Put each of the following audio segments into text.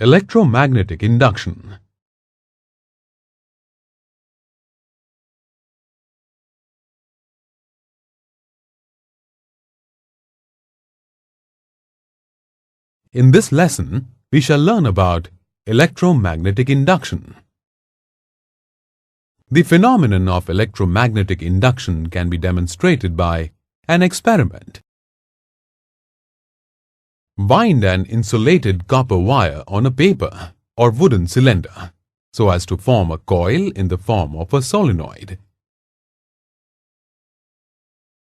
Electromagnetic induction. In this lesson, we shall learn about electromagnetic induction. The phenomenon of electromagnetic induction can be demonstrated by an experiment. Wind an insulated copper wire on a paper or wooden cylinder so as to form a coil in the form of a solenoid.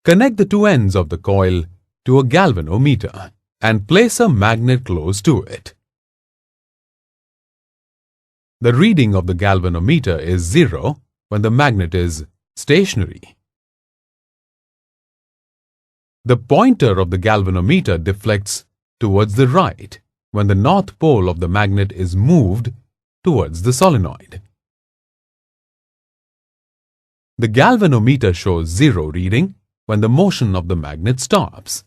Connect the two ends of the coil to a galvanometer and place a magnet close to it. The reading of the galvanometer is 0 when the magnet is stationary. The pointer of the galvanometer deflects towards the right when the north pole of the magnet is moved towards the solenoid. The galvanometer shows 0 reading when the motion of the magnet stops.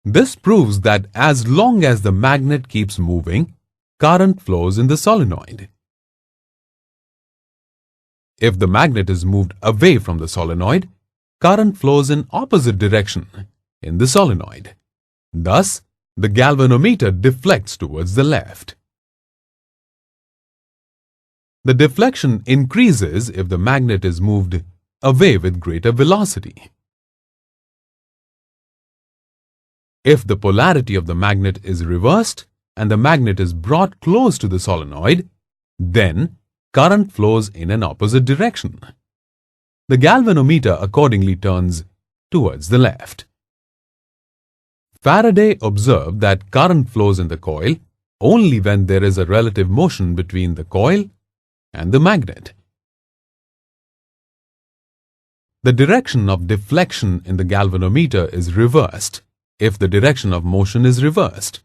This proves that as long as the magnet keeps moving, current flows in the solenoid. If the magnet is moved away from the solenoid, current flows in opposite direction in the solenoid. Thus, the galvanometer deflects towards the left. The deflection increases if the magnet is moved away with greater velocity. If the polarity of the magnet is reversed and the magnet is brought close to the solenoid, then current flows in an opposite direction. The galvanometer accordingly turns towards the left. Faraday observed that current flows in the coil only when there is a relative motion between the coil and the magnet. The direction of deflection in the galvanometer is reversed if the direction of motion is reversed.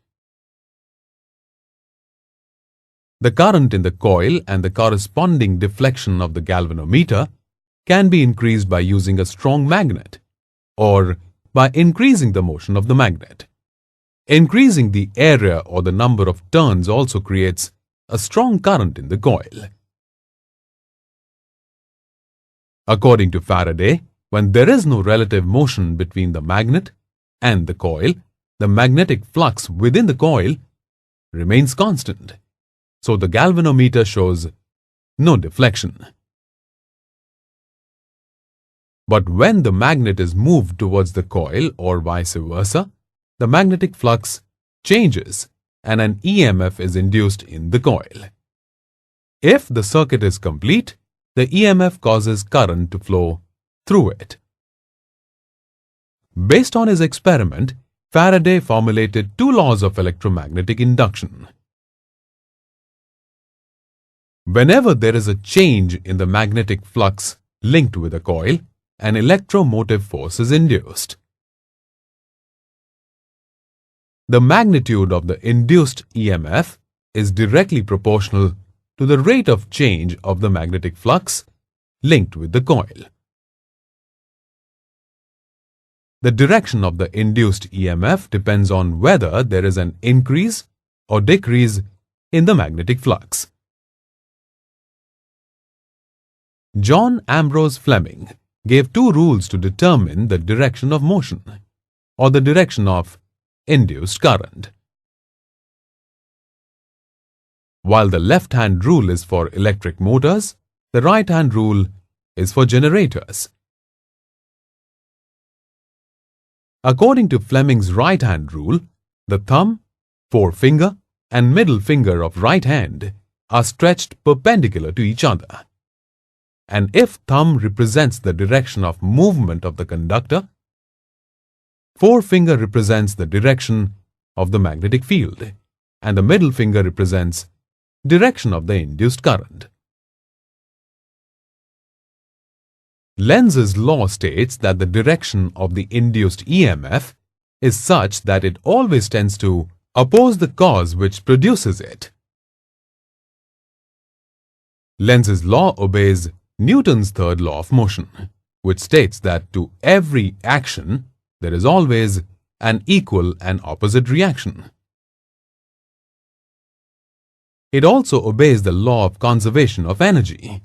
The current in the coil and the corresponding deflection of the galvanometer can be increased by using a strong magnet or by increasing the motion of the magnet. Increasing the area or the number of turns also creates a strong current in the coil. According to Faraday, when there is no relative motion between the magnet and the coil, the magnetic flux within the coil remains constant. So the galvanometer shows no deflection. But when the magnet is moved towards the coil or vice versa, the magnetic flux changes and an EMF is induced in the coil. If the circuit is complete, the EMF causes current to flow through it. Based on his experiment, Faraday formulated two laws of electromagnetic induction. Whenever there is a change in the magnetic flux linked with a coil, an electromotive force is induced. The magnitude of the induced EMF is directly proportional to the rate of change of the magnetic flux linked with the coil. The direction of the induced EMF depends on whether there is an increase or decrease in the magnetic flux. John Ambrose Fleming gave two rules to determine the direction of motion or the direction of induced current. While the left-hand rule is for electric motors, the right-hand rule is for generators. According to Fleming's right-hand rule, the thumb, forefinger, and middle finger of right hand are stretched perpendicular to each other. And if thumb represents the direction of movement of the conductor, forefinger represents the direction of the magnetic field, and the middle finger represents direction of the induced current. Lenz's law states that the direction of the induced EMF is such that it always tends to oppose the cause which produces it. Lenz's law obeys Newton's third law of motion, which states that to every action there is always an equal and opposite reaction. It also obeys the law of conservation of energy.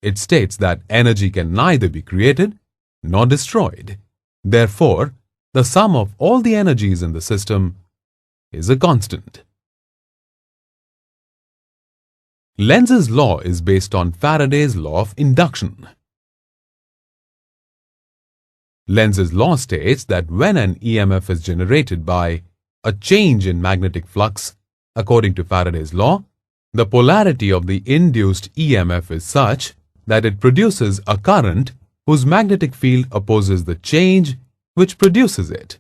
It states that energy can neither be created nor destroyed. Therefore, the sum of all the energies in the system is a constant. Lenz's law is based on Faraday's law of induction. Lenz's law states that when an EMF is generated by a change in magnetic flux, according to Faraday's law, the polarity of the induced EMF is such that it produces a current whose magnetic field opposes the change which produces it.